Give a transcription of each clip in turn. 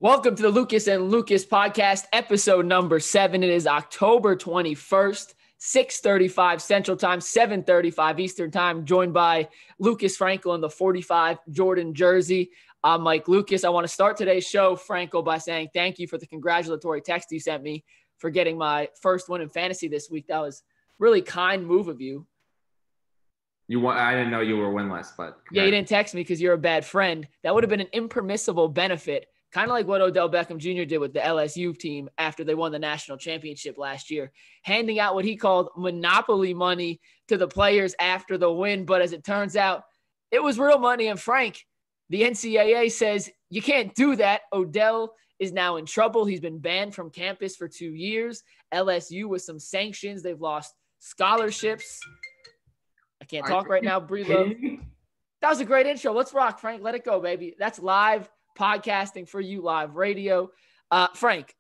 Welcome to the Lucas and Lucas podcast, episode number 7. It is October 21st, 6:35 Central Time, 7:35 Eastern Time, joined by Lucas Frankel in the 45 Jordan jersey. I'm Mike Lucas. I want to start today's show, Frankel, by saying thank you for the congratulatory text you sent me for getting my first win in fantasy this week. That was a really kind move of you. I didn't know you were winless, but yeah, you didn't text me because you're a bad friend. That would have been an impermissible benefit. Kind of like what Odell Beckham Jr. did with the LSU team after they won the national championship last year, handing out what he called monopoly money to the players after the win. But as it turns out, it was real money. And Frank, the NCAA says you can't do that. Odell is now in trouble. He's been banned from campus for 2 years. LSU with some sanctions. They've lost scholarships. I can't talk right now. Breathe up. That was a great intro. Let's rock, Frank. Let it go, baby. That's live podcasting for you, live radio. Frank,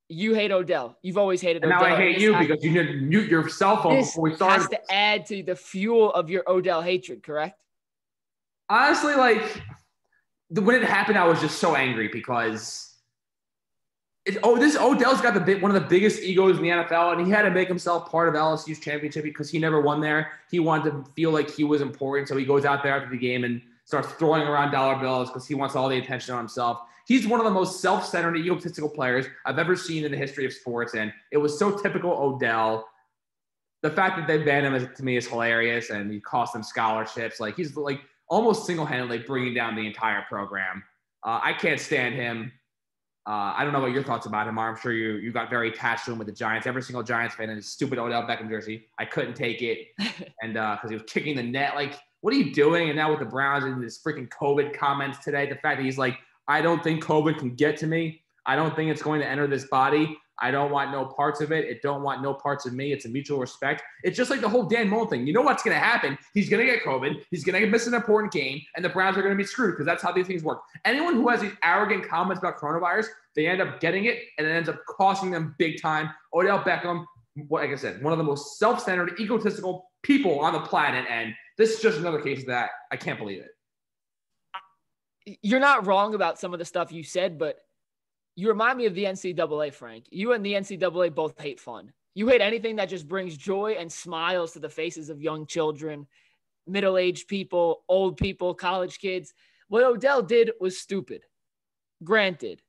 you hate Odell. You've always hated Odell. Now I hate you because you didn't mute your cell phone before we started. This has to add to the fuel of your Odell hatred, correct? Honestly, when it happened, I was just so angry because Odell's got one of the biggest egos in the NFL, and he had to make himself part of LSU's championship because he never won there. He wanted to feel like he was important, so he goes out there after the game and starts throwing around dollar bills because he wants all the attention on himself. He's one of the most self-centered, egotistical players I've ever seen in the history of sports, and it was so typical Odell. The fact that they banned him, to me, is hilarious, and he cost them scholarships. He's almost single-handedly bringing down the entire program. I can't stand him. I don't know what your thoughts about him are. I'm sure you got very attached to him with the Giants. Every single Giants fan in his stupid Odell Beckham jersey. I couldn't take it, and because he was kicking the net. What are you doing? And now with the Browns and his freaking COVID comments today, the fact that he's like, I don't think COVID can get to me. I don't think it's going to enter this body. I don't want no parts of it. It don't want no parts of me. It's a mutual respect. It's just like the whole Dan Mullen thing. You know what's going to happen? He's going to get COVID. He's going to miss an important game, and the Browns are going to be screwed because that's how these things work. Anyone who has these arrogant comments about coronavirus, they end up getting it, and it ends up costing them big time. Odell Beckham, like I said, one of the most self-centered, egotistical people on the planet, and this is just another case of that. I can't believe it. You're not wrong about some of the stuff you said, but you remind me of the NCAA, Frank. You and the NCAA both hate fun. You hate anything that just brings joy and smiles to the faces of young children, middle-aged people, old people, college kids. What Odell did was stupid, granted,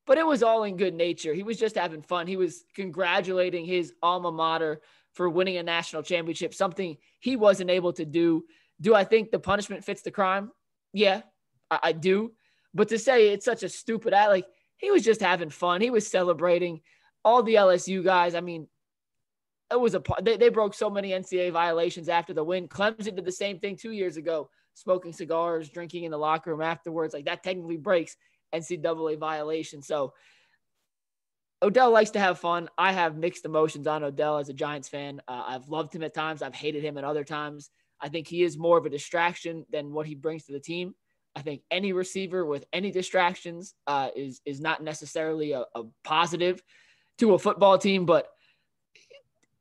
but it was all in good nature. He was just having fun. He was congratulating his alma mater for winning a national championship, something he wasn't able to do. Do I think the punishment fits the crime? Yeah, I do. But to say it's such a stupid act, he was just having fun. He was celebrating. All the LSU guys, it was they broke so many NCAA violations after the win. Clemson did the same thing 2 years ago, smoking cigars, drinking in the locker room afterwards. That technically breaks NCAA violation. So Odell likes to have fun. I have mixed emotions on Odell as a Giants fan. I've loved him at times. I've hated him at other times. I think he is more of a distraction than what he brings to the team. I think any receiver with any distractions is not necessarily a positive to a football team, but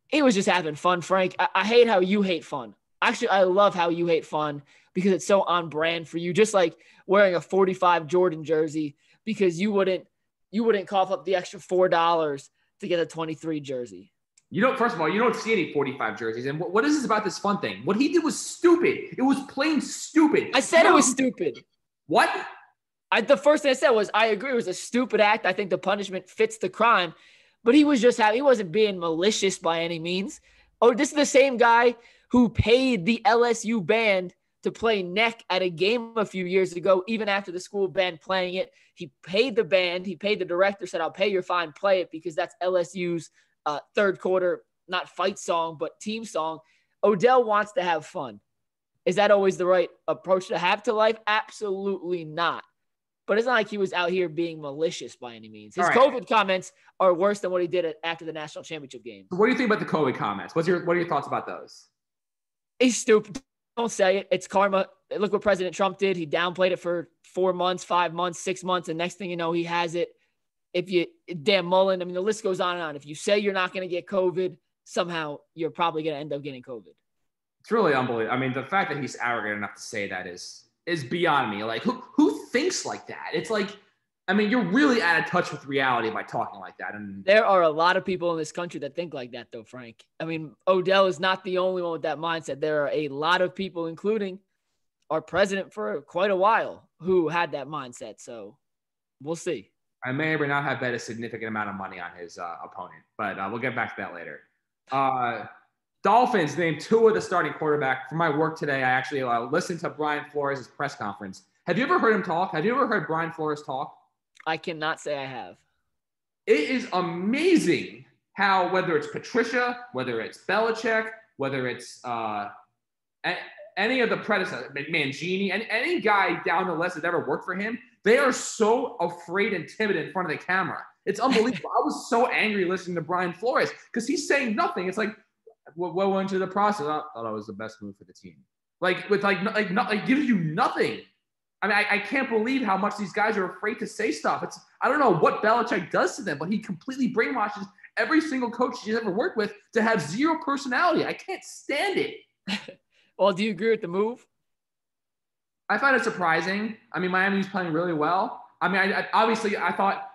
he was just having fun, Frank. I hate how you hate fun. Actually, I love how you hate fun because it's so on brand for you, just like wearing a 45 Jordan jersey because you wouldn't cough up the extra $4 to get a 23 jersey. First of all, you don't see any 45 jerseys. And what is this about this fun thing? What he did was stupid. It was plain stupid. I said it was stupid. What? The first thing I said was I agree. It was a stupid act. I think the punishment fits the crime. But he wasn't being malicious by any means. Oh, this is the same guy who paid the LSU band to play neck at a game a few years ago, even after the school banned playing it. He paid the band. He paid the director, said, I'll pay your fine, play it because that's LSU's third quarter, not fight song, but team song. Odell wants to have fun. Is that always the right approach to have to life? Absolutely not. But it's not like he was out here being malicious by any means. His COVID comments are worse than what he did after the national championship game. What do you think about the COVID comments? What are your thoughts about those? He's stupid. Don't say it. It's karma. Look what President Trump did. He downplayed it for 4 months, 5 months, 6 months, and next thing you know, he has it. Dan Mullen, the list goes on and on. If you say you're not going to get COVID, somehow you're probably going to end up getting COVID. It's really unbelievable. The fact that he's arrogant enough to say that is beyond me. Who thinks like that? It's like I mean, you're really out of touch with reality by talking like that. And there are a lot of people in this country that think like that, though, Frank. I mean, Odell is not the only one with that mindset. There are a lot of people, including our president for quite a while, who had that mindset. So we'll see. I may or may not have bet a significant amount of money on his opponent, but we'll get back to that later. Dolphins named Tua the starting quarterback. For my work today, I actually listened to Brian Flores' press conference. Have you ever heard him talk? Have you ever heard Brian Flores talk? I cannot say I have. It is amazing how, whether it's Patricia, whether it's Belichick, whether it's any of the predecessors, Mangini, and any guy down the list that ever worked for him, they are so afraid and timid in front of the camera. It's unbelievable. I was so angry listening to Brian Flores because he's saying nothing. It's like, what went into the process? I thought it was the best move for the team. Like, with like gives you nothing. I mean, I can't believe how much these guys are afraid to say stuff. I don't know what Belichick does to them, but he completely brainwashes every single coach he's ever worked with to have zero personality. I can't stand it. Well, do you agree with the move? I find it surprising. I mean, Miami's playing really well. I mean, I thought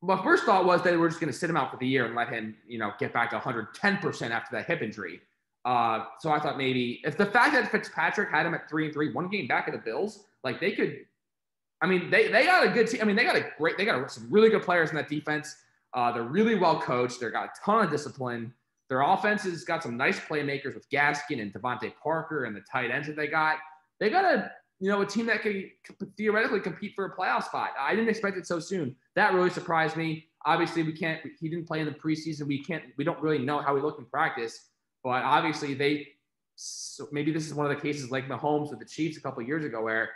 my first thought was that they were just going to sit him out for the year and let him, get back to 110% after that hip injury. So I thought maybe if the fact that Fitzpatrick had him at 3-3, one game back at the Bills, like they could. I mean, they got a good team. I mean, they got some really good players in that defense. They're really well coached. They've got a ton of discipline. Their offense has got some nice playmakers with Gaskin and Devontae Parker and the tight ends that they got. They got a team that could theoretically compete for a playoff spot. I didn't expect it so soon. That really surprised me. Obviously, he didn't play in the preseason. We don't really know how he looked in practice, but obviously maybe this is one of the cases like Mahomes with the Chiefs a couple of years ago where,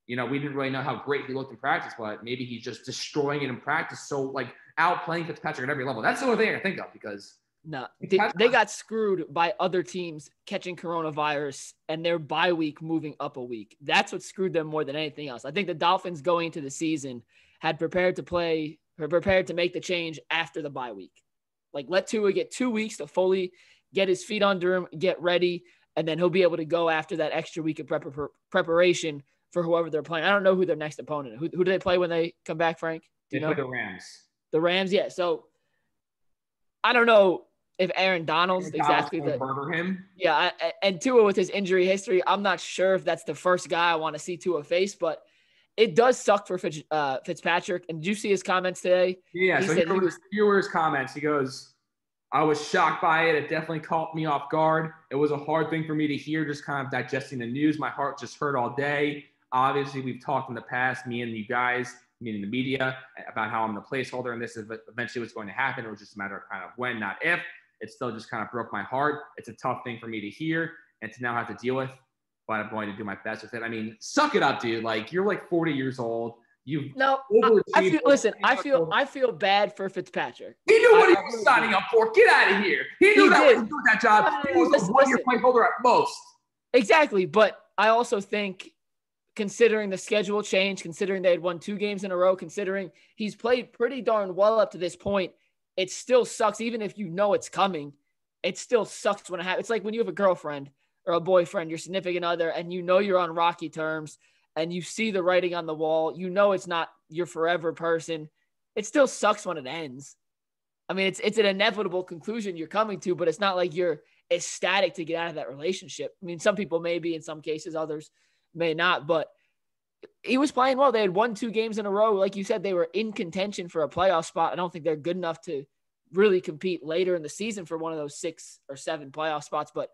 we didn't really know how great he looked in practice, but maybe he's just destroying it in practice. So like outplaying Fitzpatrick at every level. That's the only thing I can think of because no, they got screwed by other teams catching coronavirus and their bye week moving up a week. That's what screwed them more than anything else. I think the Dolphins going into the season had prepared to make the change after the bye week. Like let Tua get 2 weeks to fully get his feet under him, get ready, and then he'll be able to go after that extra week of preparation for whoever they're playing. I don't know who their next opponent is. Who do they play when they come back, Frank? They play the Rams. The Rams, yeah. So I don't know if Aaron Donald's exactly the murder him. Yeah, and Tua with his injury history, I'm not sure if that's the first guy I want to see Tua face, but it does suck for Fitzpatrick. And did you see his comments today? Yeah, here were his comments. He goes, I was shocked by it. It definitely caught me off guard. It was a hard thing for me to hear, just kind of digesting the news. My heart just hurt all day. Obviously, we've talked in the past, me and you guys, meaning the media, about how I'm the placeholder, and this is eventually what's going to happen. It was just a matter of kind of when, not if. It still just kind of broke my heart. It's a tough thing for me to hear and to now have to deal with, but I'm going to do my best with it. I mean, suck it up, dude. Like, you're like 40 years old. I feel bad for Fitzpatrick. He knew what he was signing up for. Get out of here. He knew that he was doing that job. He was a one-year placeholder at most. Exactly, but I also think, considering the schedule change, considering they had won 2 games in a row, considering he's played pretty darn well up to this point, it still sucks. Even if you know it's coming, it still sucks when it happens. It's like when you have a girlfriend or a boyfriend, your significant other, and you know you're on rocky terms and you see the writing on the wall, you know it's not your forever person. It still sucks when it ends. I mean, it's an inevitable conclusion you're coming to, but it's not like you're ecstatic to get out of that relationship. I mean, some people may be in some cases, others may not, but he was playing well. They had won 2 games in a row. Like you said, they were in contention for a playoff spot. I don't think they're good enough to really compete later in the season for one of those 6 or 7 playoff spots. But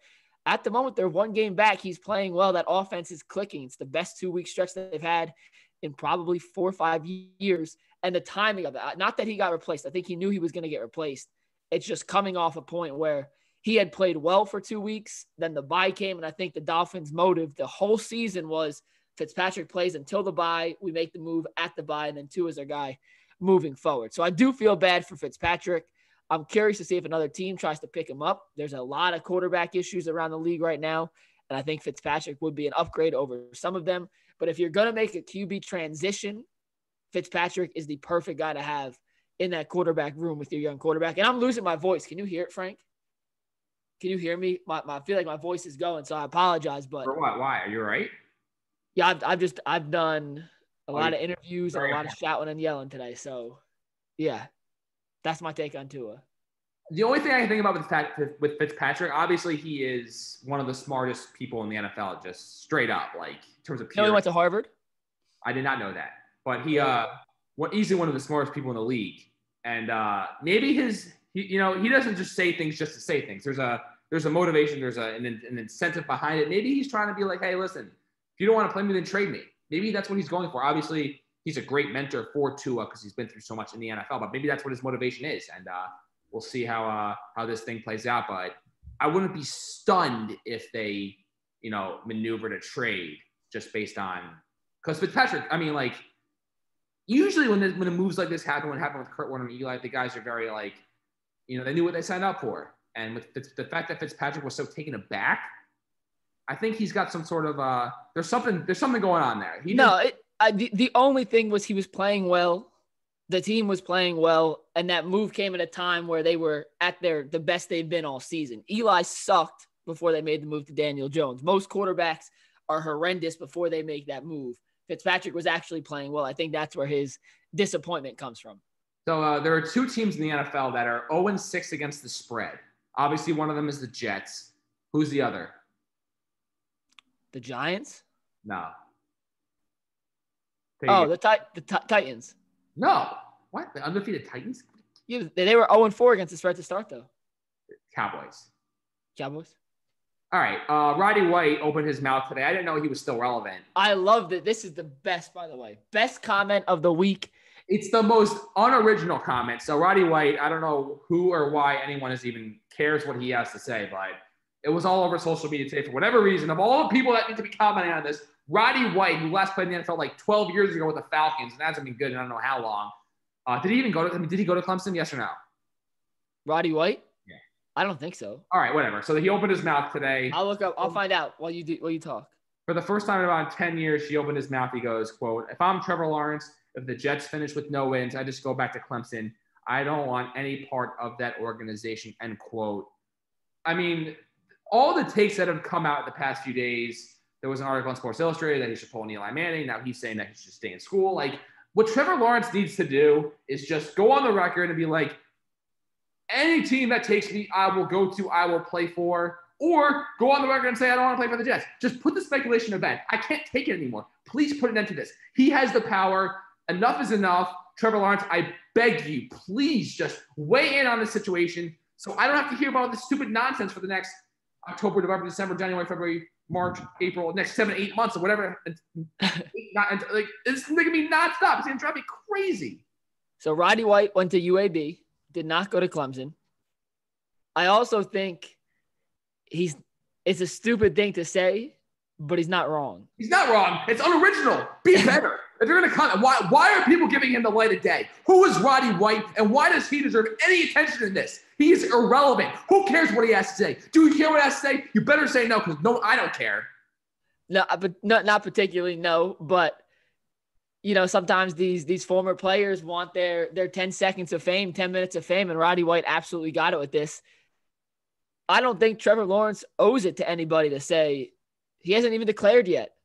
at the moment, they're 1 game back. He's playing well. That offense is clicking. It's the best 2-week stretch that they've had in probably 4 or 5 years. And the timing of it, not that he got replaced. I think he knew he was going to get replaced. It's just coming off a point where he had played well for 2 weeks. Then the bye came. And I think the Dolphins' motive the whole season was Fitzpatrick plays until the bye. We make the move at the bye. And then Tua is our guy moving forward. So I do feel bad for Fitzpatrick. I'm curious to see if another team tries to pick him up. There's a lot of quarterback issues around the league right now, and I think Fitzpatrick would be an upgrade over some of them. But if you're going to make a QB transition, Fitzpatrick is the perfect guy to have in that quarterback room with your young quarterback. And I'm losing my voice. Can you hear it, Frank? Can you hear me? I feel like my voice is going, so I apologize. But for what? Why? Are you all right? Yeah, I've done A lot of interviews and a lot of shouting and yelling today. So, yeah, that's my take on Tua. The only thing I can think about with Fitzpatrick, obviously he is one of the smartest people in the NFL, just straight up, like in terms of pure. No, he went to Harvard? I did not know that. But easily one of the smartest people in the league. And maybe he doesn't just say things just to say things. There's a motivation, there's an incentive behind it. Maybe he's trying to be like, hey, listen, if you don't want to play me, then trade me. Maybe that's what he's going for. Obviously, he's a great mentor for Tua because he's been through so much in the NFL, but maybe that's what his motivation is. And we'll see how this thing plays out. But I wouldn't be stunned if they, maneuvered a trade just based on – because Fitzpatrick, I mean, like, usually when moves like this happen, when it happened with Kurt Warner and Eli, the guys are very, like, they knew what they signed up for. And with the fact that Fitzpatrick was so taken aback, I think he's got some sort of there's something going on there. The only thing was he was playing well. The team was playing well, and that move came at a time where they were at the best they've been all season. Eli sucked before they made the move to Daniel Jones. Most quarterbacks are horrendous before they make that move. Fitzpatrick was actually playing well. I think that's where his disappointment comes from. So there are two teams in the NFL that are 0-6 against the spread. Obviously, one of them is the Jets. Who's the other? The Giants? No. The Titans. No. What? The undefeated Titans? Yeah, they were 0-4 against the spread to start, though. Cowboys. All right. Roddy White opened his mouth today. I didn't know he was still relevant. I loved it. This is the best, by the way. Best comment of the week. It's the most unoriginal comment. So Roddy White, I don't know who or why anyone even cares what he has to say, but it was all over social media today for whatever reason. Of all the people that need to be commenting on this, Roddy White, who last played in the NFL like 12 years ago with the Falcons, and hasn't been good in I don't know how long. Did he go to Clemson? Yes or no? Roddy White? Yeah. I don't think so. All right, whatever. So he opened his mouth today. I'll look up. I'll find out while you talk. For the first time in about 10 years, he opened his mouth. He goes, quote, "If I'm Trevor Lawrence, if the Jets finish with no wins, I just go back to Clemson. I don't want any part of that organization," end quote. I mean, all the takes that have come out the past few days, there was an article on Sports Illustrated that he should pull an Eli Manning. Now he's saying that he should stay in school. Like, what Trevor Lawrence needs to do is just go on the record and be like, any team that takes me, I will go to, I will play for, or go on the record and say, I don't want to play for the Jets. Just put the speculation to bed. I can't take it anymore. Please put an end to this. He has the power. Enough is enough. Trevor Lawrence, I beg you, please just weigh in on the situation so I don't have to hear about this stupid nonsense for the next October, November, December, January, February, March, April, next 7-8 months or whatever. It's going to be nonstop. It's going to drive me crazy. So Roddy White went to UAB, did not go to Clemson. I also think it's a stupid thing to say, but he's not wrong. He's not wrong. It's unoriginal. Be better. If you're going to comment, why are people giving him the light of day? Who is Roddy White, and why does he deserve any attention in this? He is irrelevant. Who cares what he has to say? Do you care what he has to say? You better say no, because no, I don't care. No, but not particularly no, but sometimes these former players want their 10 seconds of fame, 10 minutes of fame, and Roddy White absolutely got it with this. I don't think Trevor Lawrence owes it to anybody to say he hasn't even declared yet.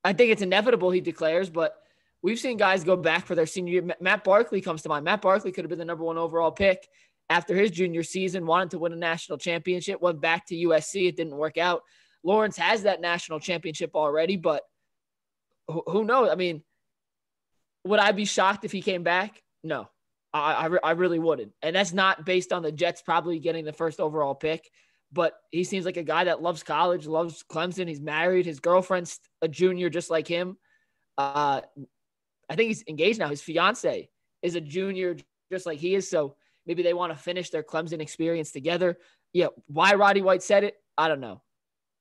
I think it's inevitable he declares, but we've seen guys go back for their senior year. Matt Barkley comes to mind. Matt Barkley could have been the number 1 overall pick after his junior season, wanted to win a national championship, went back to USC. It didn't work out. Lawrence has that national championship already, but who knows? I mean, would I be shocked if he came back? No, I really wouldn't. And that's not based on the Jets probably getting the first overall pick. But he seems like a guy that loves college, loves Clemson. He's married. His girlfriend's a junior just like him. I think he's engaged now. His fiance is a junior just like he is. So maybe they want to finish their Clemson experience together. Yeah, why Roddy White said it, I don't know.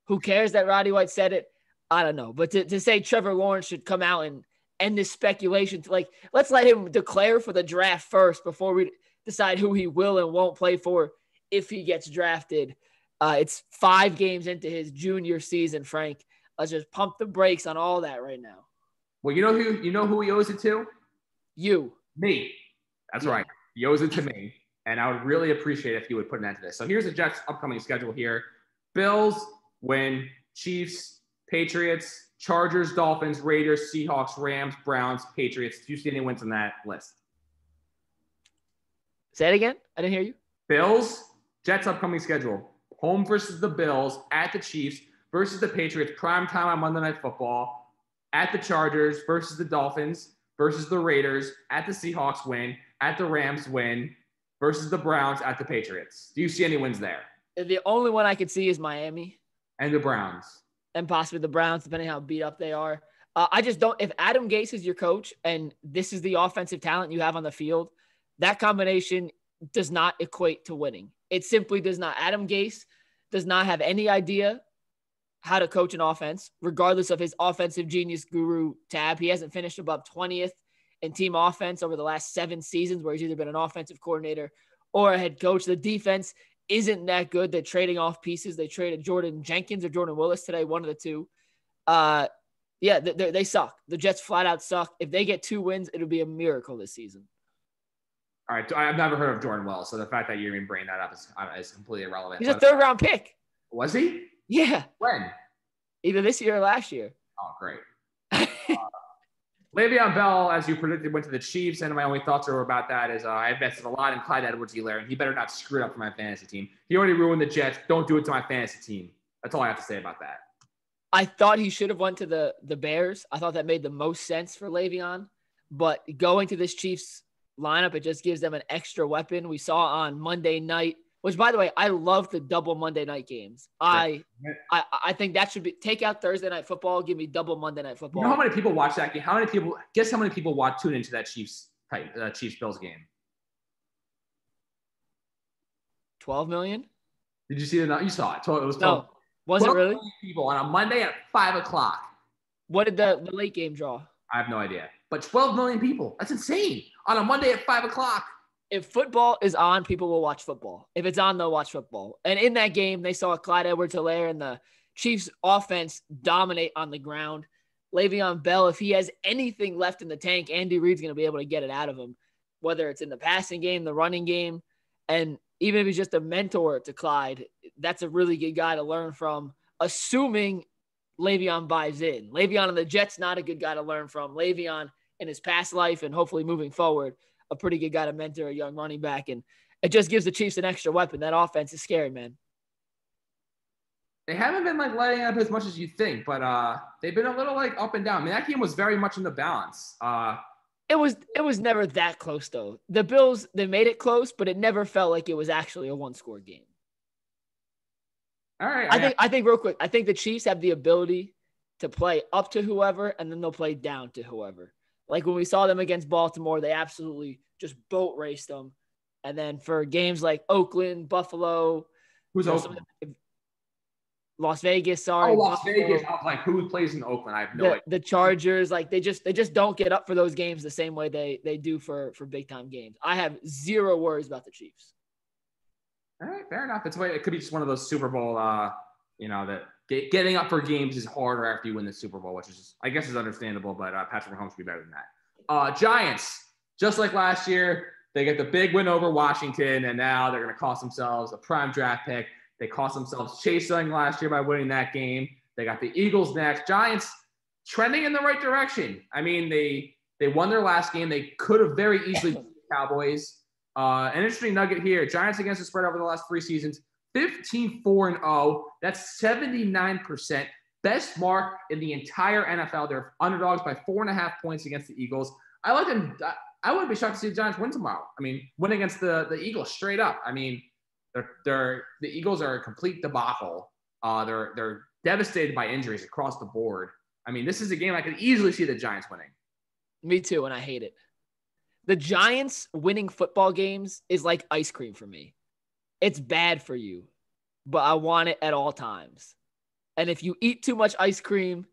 Who cares that Roddy White said it? I don't know. But to say Trevor Lawrence should come out and end this speculation, let's let him declare for the draft first before we decide who he will and won't play for if he gets drafted. It's 5 games into his junior season, Frank. Let's just pump the brakes on all that right now. Well, you know who he owes it to? You. Me. That's right. He owes it to me. And I would really appreciate it if you would put an end to this. So here's the Jets' upcoming schedule here. Bills win. Chiefs, Patriots, Chargers, Dolphins, Raiders, Seahawks, Rams, Browns, Patriots. Do you see any wins on that list? Say it again. I didn't hear you. Bills, Jets upcoming schedule. Home versus the Bills, at the Chiefs versus the Patriots, prime time on Monday Night Football, at the Chargers versus the Dolphins versus the Raiders, at the Seahawks win, at the Rams win versus the Browns, at the Patriots. Do you see any wins there? The only one I could see is Miami. And the Browns. And possibly the Browns, depending how beat up they are. I just don't – if Adam Gase is your coach and this is the offensive talent you have on the field, that combination does not equate to winning. It simply does not. Adam Gase does not have any idea how to coach an offense, regardless of his offensive genius guru tab. He hasn't finished above 20th in team offense over the last 7 seasons where he's either been an offensive coordinator or a head coach. The defense isn't that good. They're trading off pieces. They traded Jordan Jenkins or Jordan Willis today, one of the two. They suck. The Jets flat out suck. If they get 2 wins, it'll be a miracle this season. All right, I've never heard of Jordan Wells, so the fact that you're even bringing that up is completely irrelevant. He's a 3rd-round pick. Was he? Yeah. When? Either this year or last year. Oh, great. Le'Veon Bell, as you predicted, went to the Chiefs, and my only thoughts are about that is I invested a lot in Clyde Edwards-Helaire, and he better not screw it up for my fantasy team. He already ruined the Jets. Don't do it to my fantasy team. That's all I have to say about that. I thought he should have went to the Bears. I thought that made the most sense for Le'Veon, but going to this Chiefs lineup, it just gives them an extra weapon. We saw on Monday night, which, by the way, I love the double Monday night games. I think that should be – take out Thursday Night Football, give me double Monday Night Football. You know how many people watch that game? Guess how many people tune into that Chiefs-Bills game? 12 million? Did you see it? You saw it. It was 12. No. Was it really? People on a Monday at 5 o'clock. What did the late game draw? I have no idea. But 12 million people. That's insane. On a Monday at 5 o'clock. If football is on, people will watch football. If it's on, they'll watch football. And in that game, they saw Clyde Edwards-Helaire and the Chiefs offense dominate on the ground. Le'Veon Bell, if he has anything left in the tank, Andy Reid's going to be able to get it out of him, whether it's in the passing game, the running game. And even if he's just a mentor to Clyde, that's a really good guy to learn from, assuming Le'Veon buys in. Le'Veon and the Jets, not a good guy to learn from. Le'Veon in his past life and hopefully moving forward, a pretty good guy to mentor a young running back. And it just gives the Chiefs an extra weapon. That offense is scary, man. They haven't been lighting up as much as you think, but they've been a little up and down. I mean, that game was very much in the balance. It was never that close though. The Bills, they made it close, but it never felt like it was actually a 1-score game. All right. I think real quick, I think the Chiefs have the ability to play up to whoever, and then they'll play down to whoever. Like when we saw them against Baltimore, they absolutely just boat raced them. And then for games like Oakland, Buffalo, who's Oakland? Las Vegas, sorry. Oh, Las Vegas. I was like, who plays in Oakland? I have no idea. The Chargers, they just don't get up for those games the same way they do for big time games. I have zero worries about the Chiefs. All right, fair enough. It could be just one of those Super Bowl, that getting up for games is harder after you win the Super Bowl, which is I guess is understandable, but Patrick Mahomes would be better than that. Giants, just like last year, they get the big win over Washington, and now they're going to cost themselves a prime draft pick. They cost themselves Chase Young last year by winning that game. They got the Eagles next. Giants trending in the right direction. I mean, they won their last game. They could have very easily beat the Cowboys. An interesting nugget here. Giants against the spread over the last 3 seasons, 15-4-0. That's 79%. Best mark in the entire NFL. They're underdogs by 4.5 points against the Eagles. I like them. I wouldn't be shocked to see the Giants win tomorrow. I mean, win against the Eagles straight up. I mean, the Eagles are a complete debacle. They're devastated by injuries across the board. I mean, this is a game I could easily see the Giants winning. Me too, and I hate it. The Giants winning football games is like ice cream for me. It's bad for you, but I want it at all times. And if you eat too much ice cream,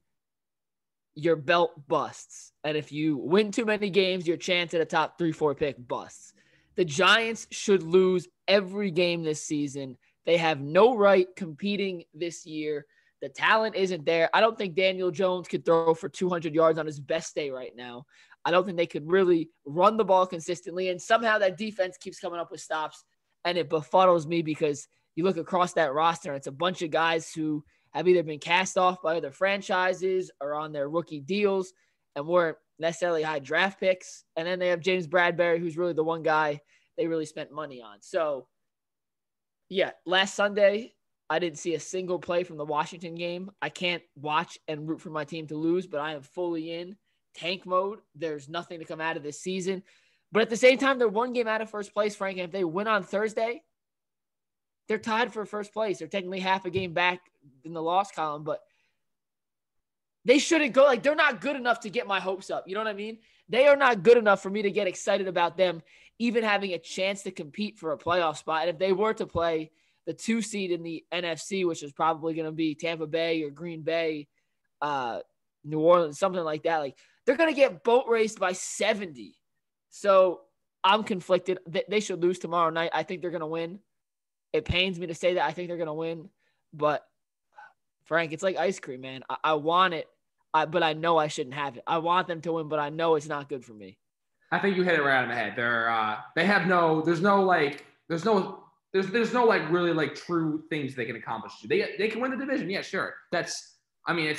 your belt busts. And if you win too many games, your chance at a top 3-4 pick busts. The Giants should lose every game this season. They have no right competing this year. The talent isn't there. I don't think Daniel Jones could throw for 200 yards on his best day right now. I don't think they could really run the ball consistently. And somehow that defense keeps coming up with stops. And it befuddles me because you look across that roster, and it's a bunch of guys who have either been cast off by other franchises or on their rookie deals and weren't necessarily high draft picks. And then they have James Bradbury, who's really the one guy they really spent money on. So, yeah, last Sunday, I didn't see a single play from the Washington game. I can't watch and root for my team to lose, but I am fully in tank mode. There's nothing to come out of this season. But at the same time, they're one game out of first place, Frank. And if they win on Thursday, they're tied for first place. They're technically half a game back in the loss column, but they shouldn't go. Like, they're not good enough to get my hopes up. You know what I mean? They are not good enough for me to get excited about them even having a chance to compete for a playoff spot. And if they were to play the 2 seed in the NFC, which is probably going to be Tampa Bay or Green Bay, New Orleans, something like that, like, they're going to get boat raced by 70. So I'm conflicted. They should lose tomorrow night. I think they're going to win. It pains me to say that I think they're going to win, but Frank, it's like ice cream, man. I want it, but I know I shouldn't have it. I want them to win, but I know it's not good for me. I think you hit it right on the head. There's no really like true things they can accomplish. They can win the division. Yeah, sure. It's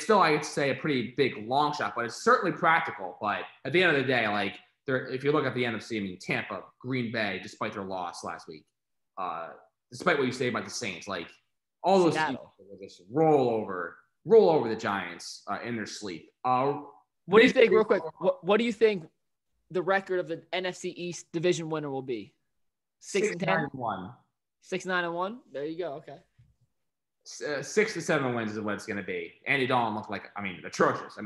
still, I'd say, a pretty big long shot, but it's certainly practical. But at the end of the day, like, if you look at the NFC, Tampa, Green Bay, despite their loss last week, despite what you say about the Saints, like, all those teams will just roll over the Giants in their sleep. What do you think, real quick? What do you think the record of the NFC East division winner will be? 6-10? 6-9-1. 6-9-1? There you go. Okay. 6 to 7 wins is what it's going to be. Andy Dalton looked like, atrocious.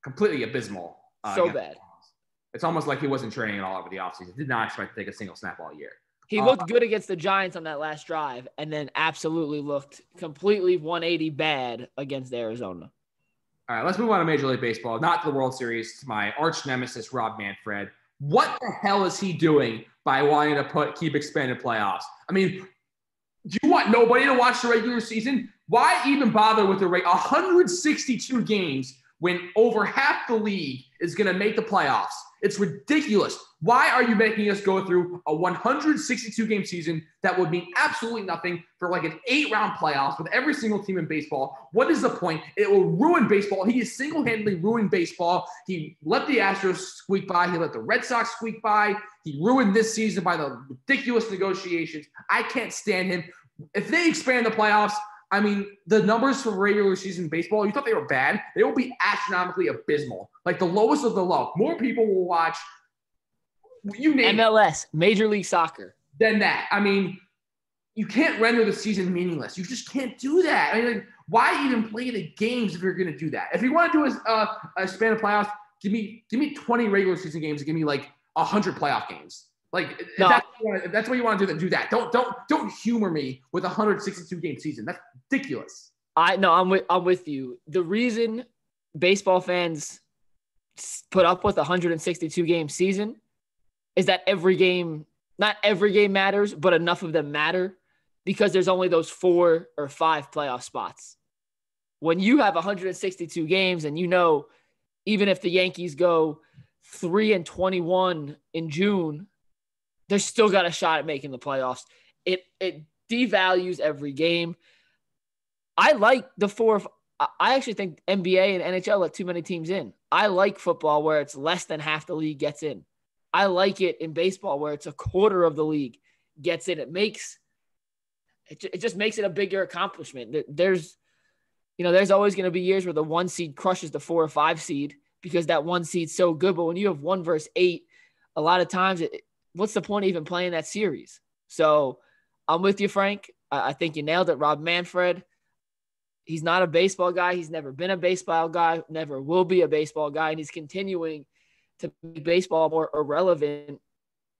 Completely abysmal. So bad. It's almost like he wasn't training at all over the offseason. Did not expect to take a single snap all year. He looked good against the Giants on that last drive and then absolutely looked completely 180 bad against Arizona. All right, let's move on to Major League Baseball, not to the World Series, to my arch nemesis, Rob Manfred. What the hell is he doing by wanting to keep expanded playoffs? Do you want nobody to watch the regular season? Why even bother with the 162 games when over half the league is going to make the playoffs? It's ridiculous. Why are you making us go through a 162-game season that would mean absolutely nothing for like an 8-round playoffs with every single team in baseball? What is the point? It will ruin baseball. He is single-handedly ruined baseball. He let the Astros squeak by. He let the Red Sox squeak by. He ruined this season by the ridiculous negotiations. I can't stand him. If they expand the playoffs, the numbers for regular season baseball, you thought they were bad. They will be astronomically abysmal. Like the lowest of the low. More people will watch, you name MLS, Major League Soccer. Than that. You can't render the season meaningless. You just can't do that. Why even play the games if you're going to do that? If you want to do a span of playoffs, give me 20 regular season games and give me like 100 playoff games. Like, no. if that's what you want to do that. Don't humor me with a 162-game season. That's ridiculous. I'm with you. The reason baseball fans put up with a 162-game season is that not every game matters, but enough of them matter because there's only those 4 or 5 playoff spots. When you have 162 games and even if the Yankees go 3-21 in June, they're still got a shot at making the playoffs. It devalues every game. I like the 4. I actually think NBA and NHL let too many teams in. I like football where it's less than half the league gets in. I like it in baseball where it's a quarter of the league gets in. It just makes it a bigger accomplishment. There's always going to be years where the 1 seed crushes the 4 or 5 seed because that 1 seed's so good. But when you have 1 versus 8, a lot of times what's the point of even playing that series? So I'm with you, Frank. I think you nailed it. Rob Manfred, he's not a baseball guy. He's never been a baseball guy, never will be a baseball guy. And he's continuing to make baseball more irrelevant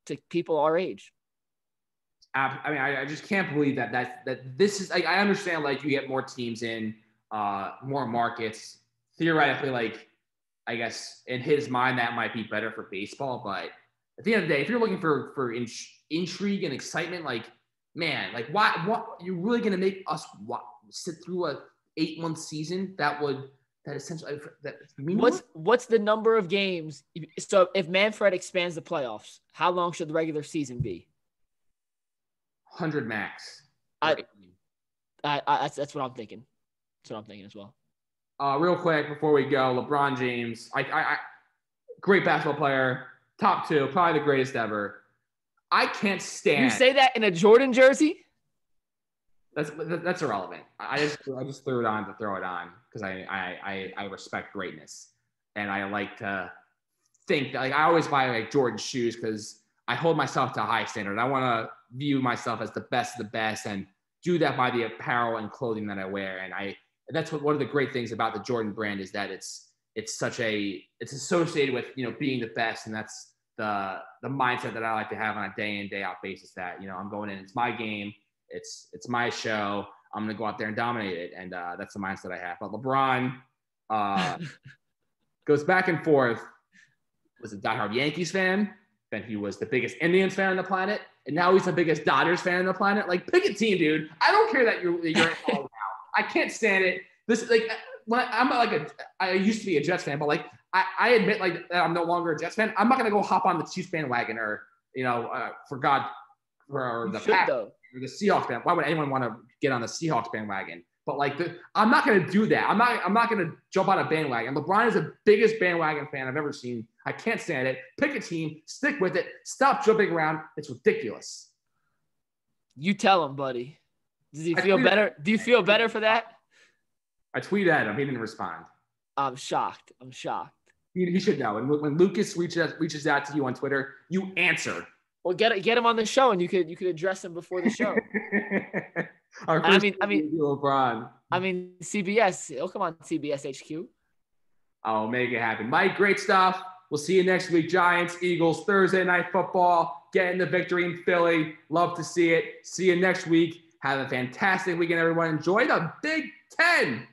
to people our age. I just can't believe that this is, I understand, like, you get more teams in, more markets. Theoretically, like, I guess in his mind, that might be better for baseball, but at the end of the day, if you're looking for intrigue and excitement, like, man, like, what you're really going to make us sit through a 8-month season what's the number of games? So if Manfred expands the playoffs, how long should the regular season be? 100 max. That's what I'm thinking. That's what I'm thinking as well. Real quick before we go, LeBron James, great basketball player, top 2, probably the greatest ever. I can't stand. You say that in a Jordan jersey? That's irrelevant. I just threw it on to throw it on because I respect greatness, and I like to think that, like, I always buy like Jordan shoes because I hold myself to a high standard. I want to view myself as the best of the best and do that by the apparel and clothing that I wear. And that's one of the great things about the Jordan brand is that it's associated with, being the best. And that's the mindset that I like to have on a day in, day out basis, that, I'm going in, it's my game. It's my show. I'm going to go out there and dominate it. And that's the mindset I have. But LeBron goes back and forth. Was a diehard Yankees fan. Then he was the biggest Indians fan on the planet. And now he's the biggest Dodgers fan on the planet. Like, pick a team, dude. I don't care that you're in all now. I can't stand it. This, like, when I used to be a Jets fan, but like, I admit, like, that I'm no longer a Jets fan. I'm not going to go hop on the Chiefs bandwagon or, for the Packers or the Seahawks fan. Why would anyone want to get on the Seahawks bandwagon? But like, I'm not going to do that. I'm not going to jump on a bandwagon. LeBron is the biggest bandwagon fan I've ever seen. I can't stand it. Pick a team, stick with it. Stop jumping around. It's ridiculous. You tell him, buddy. Does he feel better? Do you feel better for that? I tweeted at him. He didn't respond. I'm shocked. He should know. And when Lucas reaches out to you on Twitter, you answer. Well, get him on the show, and you could address him before the show. I mean, LeBron. CBS. He'll come on CBS HQ. I'll make it happen. Mike, great stuff. We'll see you next week. Giants, Eagles, Thursday night football. Getting the victory in Philly. Love to see it. See you next week. Have a fantastic weekend, everyone. Enjoy the Big Ten.